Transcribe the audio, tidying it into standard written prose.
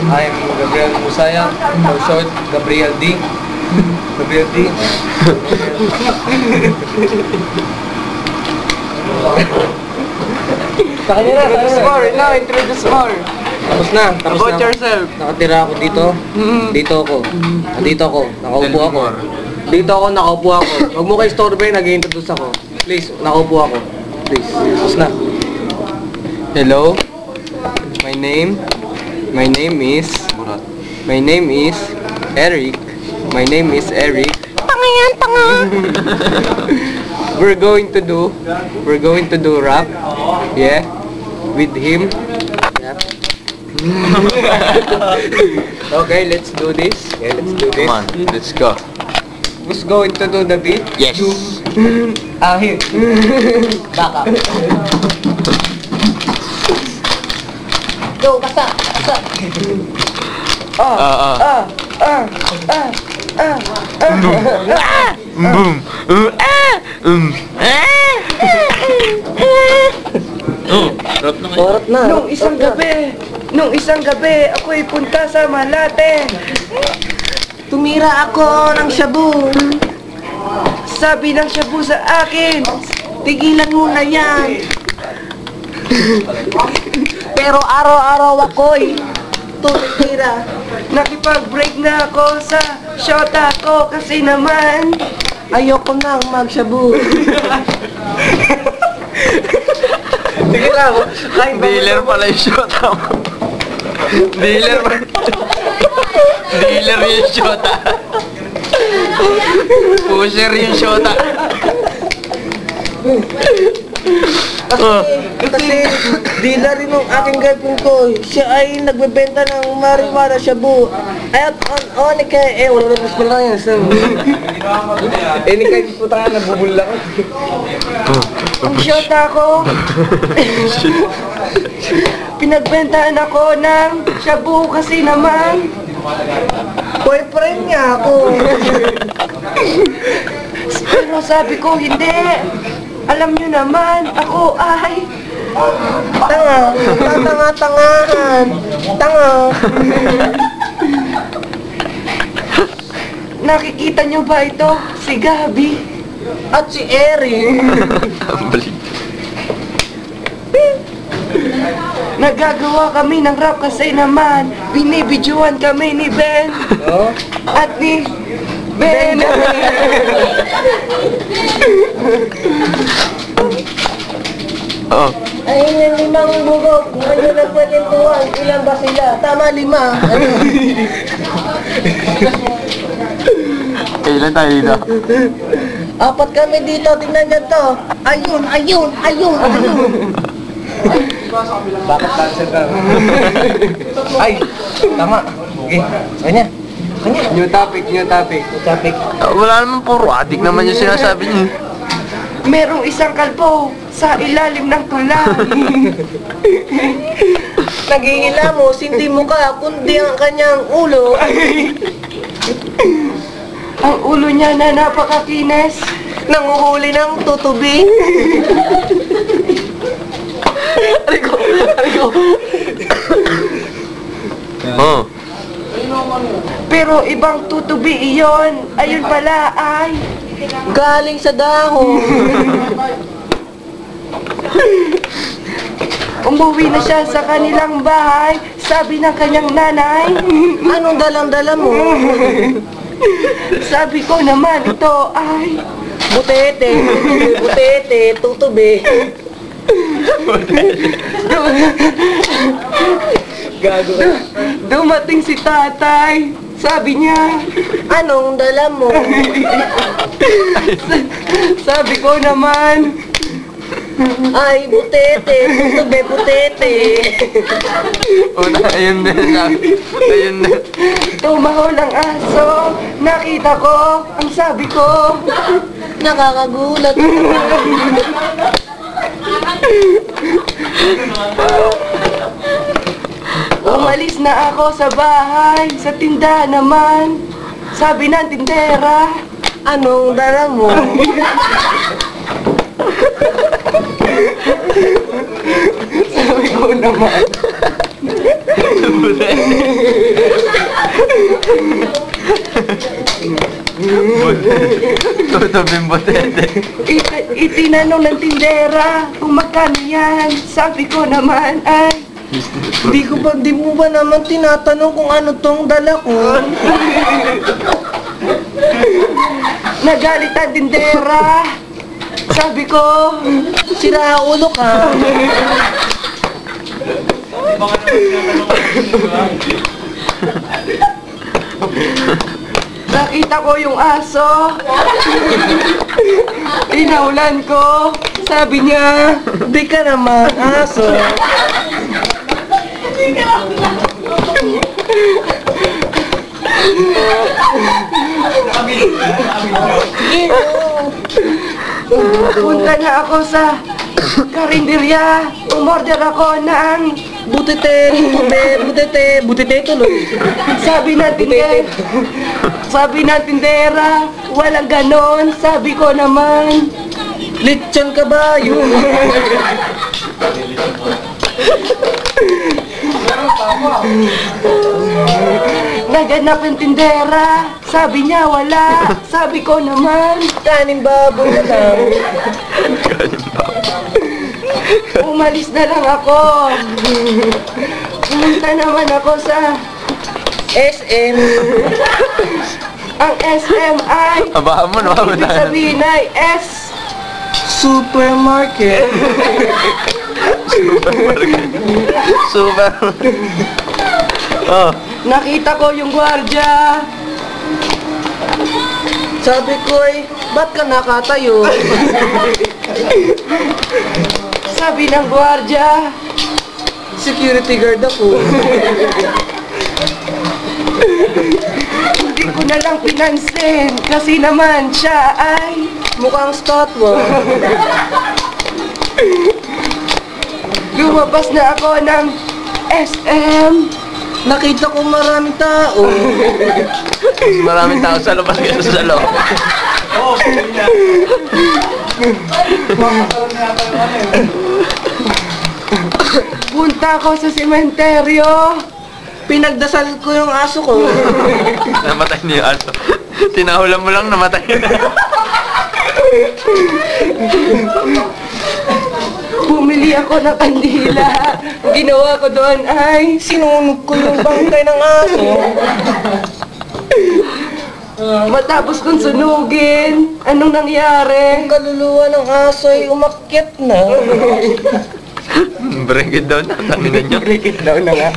I'm Gabriel Musaya, for short, Gabriel D. Gabriel D. Introduce more, no, introduce more. Tapos na. About yourself. Nakatira ako dito. Dito ako. Dito ako. Nakaupo ako. Dito ako, nakaupo ako. Huwag mo kayo istorbe, nag-i-introduce ako. Please, nakaupo ako. Please. Tapos na. Hello. My name is Eric. My name is Eric. Pangayan, panga. We're going to do rap. Yeah. With him. Yeah. Okay, let's do this. Yeah, let's do this. Come on, let's go. Who's going to do the beat? Yes. Here. Back up. Go, basta. Boom. Rap na ngayon. Orat na. Nung isang gabi, ako'y punta sa Malate. Tumira ako ng shabu. Sabi ng shabu sa akin, Tigilan mo na yan. Pero araw-araw ako'y tumira. nakipag-break na ako sa shota ko kasi naman. Ayoko nang mag-shabu. Sige lang. Dealer pala yung shota mo. Dealer yung shota. Pusher yung shota. Kasi dealer rin ng aking girlfriend ko. Siya ay nagbebenta ng marijuana, shabu. At on kay wala na mas lang yan. Ni kahit puta nga, nabubula ko. Ang shota ko. Pinagbentahan ako ng shabu kasi naman. Boyfriend niya ako. Pero sabi ko, hindi. Alam nyo naman, ako ay... Tanga. Tanga-tangahan. Tanga. Nakikita nyo ba ito? Si Gabi. At si Eric. Balik. Nagagawa kami ng rap kasi naman binibidyoan kami ni Ben at ni Ben. Oh. Ayun yung limang bugok. Ngayon nagkwentuhan. Ilan ba sila? Tama, 5. Kailan tayo dito? 4 kami dito. Tingnan nyo to. Ayun. Bakit dancer ka? Ay, tama. Okay, kanya. New topic. Wala naman, puro adik naman yung sinasabi niyo. Merong isang kalbo sa ilalim ng tulay. Nagihilamos, hindi mo ka, kundi ang kanyang ulo. Ang ulo niya na napakakinis. Nanguhuli ng tutubi. Arigo. Oh. Pero ibang tutubi iyon. Ayun pala ay... Galing sa dahon. Umuwi na siya sa kanilang bahay. Sabi ng kanyang nanay. Anong dalang-dala mo? Sabi ko naman ito ay... Butete, tutubi. Gago ka. Dumating si tatay. Sabi niya, Anong dala mo? sabi ko naman, Ay, butete, tutubi, butete. Ayun na. tumahol ang aso. Nakita ko, ang sabi ko, Nakakagulat. umalis na ako sa bahay. Sa tindahan naman, sabi ng tindera, Anong dala mo? sabi ko naman, Toto Bimbotete. Itinanong ng tindera kung magkano yan. Sabi ko naman ay Di mo ba naman tinatanong kung ano tong dala ko? nagalit ang tindera. Sabi ko, Sira ulo ka. nakita ko yung aso. Inahulan ko. Sabi niya, Di ka naman aso. punta na ako sa karinderya. Umorder ako ng Butete tuloy. sabi ng tindera, walang ganon. Sabi ko naman, Lechon kabayo. naganap yung tindera. Sabi niya, wala. Sabi ko naman, Kanin baboy na lang. umalis na lang ako. Pumunta naman ako sa SM. ang SMI. Abahan mo, no? Ibig sabihin ay S. Supermarket. Super. Oh. Nakita ko yung gwardiya. Sabi ko ba't ka nakatayo? Sabi ng gwardiya, Security guard ako. hindi ko na lang pinansin kasi naman siya ay Mukhang statwa. lumabas na ako ng SM. Nakita ko maraming tao. Maraming tao sa labas kaysa sa loob. Punta ako sa sementeryo. Pinagdasal ko yung aso ko. Namatay niya yung aso. Tinahulan mo lang, namatay na. Bumili ako ng kandila. Ang ginawa ko doon ay Sinunog ko yung bangkay ng aso. matapos kong sunugin. Anong nangyari? Ang kaluluwa ng aso ay umakyat na. Break it down na. Tangin na nyo. Break it down na nga.